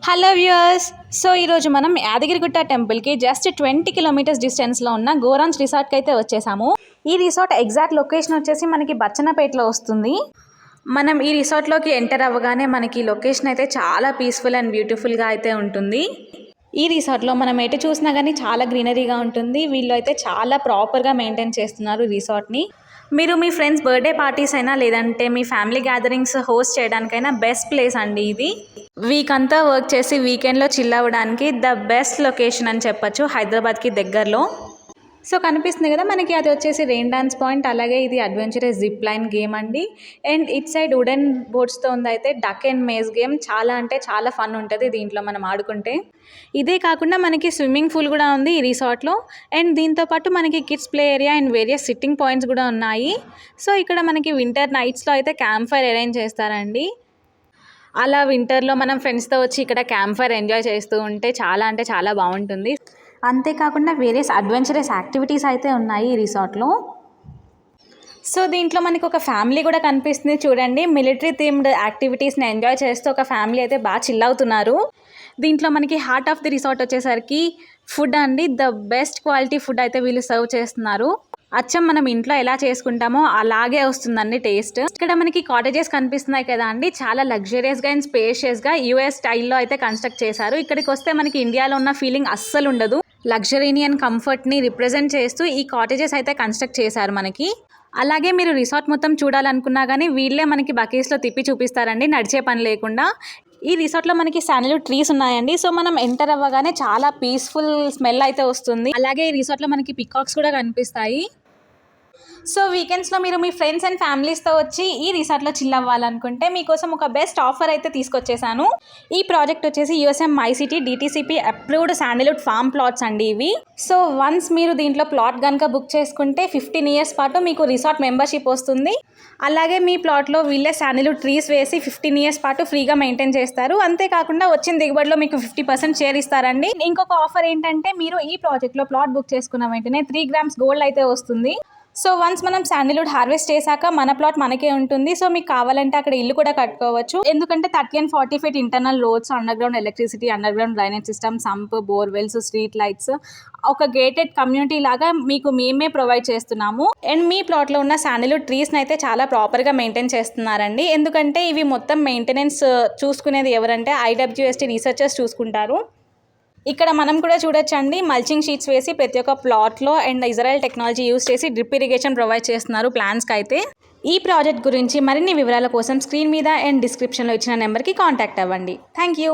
Hello viewers. So ఈరోజు మనం యాదగిరిగుట్ట టెంపుల్కి జస్ట్ 20 కిలోమీటర్స్ డిస్టెన్స్లో ఉన్న గోరాన్స్ రిసార్ట్కి అయితే వచ్చేసాము. ఈ రిసార్ట్ ఎగ్జాక్ట్ లొకేషన్ వచ్చేసి మనకి బచ్చన్నపేటలో వస్తుంది. మనం ఈ రిసార్ట్లోకి ఎంటర్ అవ్వగానే మనకి లొకేషన్ అయితే చాలా పీస్ఫుల్ అండ్ బ్యూటిఫుల్గా అయితే ఉంటుంది. ఈ రిసార్ట్లో మనం ఎటు చూసినా కానీ చాలా గ్రీనరీగా ఉంటుంది. వీళ్ళు అయితే చాలా ప్రాపర్గా మెయింటైన్ చేస్తున్నారు రిసార్ట్ని. మీరు మీ ఫ్రెండ్స్ బర్త్డే పార్టీస్ అయినా లేదంటే మీ ఫ్యామిలీ గ్యాదరింగ్స్ హోస్ట్ చేయడానికైనా బెస్ట్ ప్లేస్ అండి ఇది. వీక్ అంతా వర్క్ చేసి వీకెండ్లో చిల్ అవ్వడానికి ద బెస్ట్ లొకేషన్ అని చెప్పొచ్చు హైదరాబాద్కి దగ్గరలో. సో కనిపిస్తుంది కదా మనకి, అది వచ్చేసి రెయిన్ డాన్స్ పాయింట్. అలాగే ఇది అడ్వెంచరస్ జిప్ లైన్ గేమ్ అండి. అండ్ ఇట్ సైడ్ వుడెన్ బోట్స్తో ఉంది అయితే డక్ అండ్ మేజ్ గేమ్. చాలా అంటే చాలా ఫన్ ఉంటుంది దీంట్లో మనం ఆడుకుంటే. ఇదే కాకుండా మనకి స్విమ్మింగ్ పూల్ కూడా ఉంది ఈ రిసార్ట్లో. అండ్ దీంతోపాటు మనకి kids play area and various sitting points కూడా ఉన్నాయి. సో ఇక్కడ మనకి వింటర్ నైట్స్లో అయితే క్యాంప్ ఫైర్ అరేంజ్ చేస్తారండి. అలా వింటర్లో మనం ఫ్రెండ్స్తో వచ్చి ఇక్కడ క్యాంప్ ఫైర్ ఎంజాయ్ చేస్తూ ఉంటే చాలా అంటే చాలా బాగుంటుంది. అంతేకాకుండా వేరియస్ అడ్వెంచరస్ యాక్టివిటీస్ అయితే ఉన్నాయి ఈ రిసార్ట్లో. సో దీంట్లో మనకి ఒక ఫ్యామిలీ కూడా కనిపిస్తుంది చూడండి. మిలిటరీ థీమ్డ్ యాక్టివిటీస్ని ఎంజాయ్ చేస్తూ ఒక ఫ్యామిలీ అయితే బాగా చిల్ అవుతున్నారు. దీంట్లో మనకి హార్ట్ ఆఫ్ ది రిసార్ట్ వచ్చేసరికి ఫుడ్ అండి. ద బెస్ట్ క్వాలిటీ ఫుడ్ అయితే వీళ్ళు సర్వ్ చేస్తున్నారు. అచ్చం మనం ఇంట్లో ఎలా చేసుకుంటామో అలాగే వస్తుందండి టేస్ట్. ఇక్కడ మనకి కాటేజెస్ కనిపిస్తున్నాయి కదా అండి, చాలా లగ్జరియస్గా అండ్ స్పేషియస్గా యూఎస్ స్టైల్లో అయితే కన్స్ట్రక్ట్ చేశారు. ఇక్కడికి వస్తే మనకి ఇండియాలో ఉన్న ఫీలింగ్ అస్సలు ఉండదు. లగ్జరీని అండ్ కంఫర్ట్ని రిప్రజెంట్ చేస్తూ ఈ కాటేజెస్ అయితే కన్స్ట్రక్ట్ చేశారు మనకి. అలాగే మీరు రిసార్ట్ మొత్తం చూడాలనుకున్నా కానీ వీళ్ళే మనకి బకీస్లో తిప్పి చూపిస్తారండి, నడిచే పని లేకుండా. ఈ రిసార్ట్లో మనకి శాండల్వుడ్ ట్రీస్ ఉన్నాయండి. సో మనం ఎంటర్ అవ్వగానే చాలా పీస్ఫుల్ స్మెల్ అయితే వస్తుంది. అలాగే ఈ రిసార్ట్లో మనకి పికాక్స్ కూడా కనిపిస్తాయి. సో వీకెండ్స్లో మీరు మీ ఫ్రెండ్స్ అండ్ ఫ్యామిలీస్తో వచ్చి ఈ రిసార్ట్లో చిల్ అవ్వాలనుకుంటే మీకోసం ఒక బెస్ట్ ఆఫర్ అయితే తీసుకొచ్చేసాను. ఈ ప్రాజెక్ట్ వచ్చేసి USM my city DTCP approved sandalwood farm plots అండి ఇవి. సో వన్స్ మీరు దీంట్లో ప్లాట్ కనుక బుక్ చేసుకుంటే 15 years పాటు మీకు రిసార్ట్ మెంబర్షిప్ వస్తుంది. అలాగే మీ ప్లాట్లో వీళ్ళే శాండల్వుడ్ ట్రీస్ వేసి 15 years పాటు ఫ్రీగా మెయింటైన్ చేస్తారు. అంతేకాకుండా వచ్చిన దిగుబడిలో మీకు 50% షేర్ ఇస్తారండి. ఇంకొక ఆఫర్ ఏంటంటే మీరు ఈ ప్రాజెక్ట్లో ప్లాట్ బుక్ చేసుకున్న వెంటనే 3 grams గోల్డ్ అయితే వస్తుంది. సో వన్స్ మనం శాండల్వుడ్ హార్వెస్ట్ చేశాక మన ప్లాట్ మనకే ఉంటుంది. సో మీకు కావాలంటే అక్కడ ఇల్లు కూడా కట్టుకోవచ్చు. ఎందుకంటే 30 and 40 feet internal roads, under ground electricity, under ground drainage system, sump, borewells, street lights, ఒక గేటెడ్ కమ్యూనిటీ లాగా మీకు మేమే ప్రొవైడ్ చేస్తున్నాము. అండ్ మీ ప్లాట్లో ఉన్న శాండల్వుడ్ ట్రీస్ని అయితే చాలా ప్రాపర్గా మెయింటైన్ చేస్తున్నారండి. ఎందుకంటే ఇవి మొత్తం మెయింటెనెన్స్ చూసుకునేది ఎవరంటే ఐడబ్ల్యూఎస్టీ రీసెర్చర్స్ చూసుకుంటారు. ఇక్కడ మనం కూడా చూడొచ్చండి, మల్చింగ్ షీట్స్ వేసి ప్రతి ఒక్క ప్లాట్లో అండ్ ఇజ్రాయెల్ టెక్నాలజీ యూస్ చేసి డ్రిప్ ఇరిగేషన్ ప్రొవైడ్ చేస్తున్నారు ప్లాంట్స్కి అయితే. ఈ ప్రాజెక్ట్ గురించి మరిన్ని వివరాల కోసం స్క్రీన్ మీద అండ్ డిస్క్రిప్షన్లో ఇచ్చిన నెంబర్కి కాంటాక్ట్ అవ్వండి. Thank you.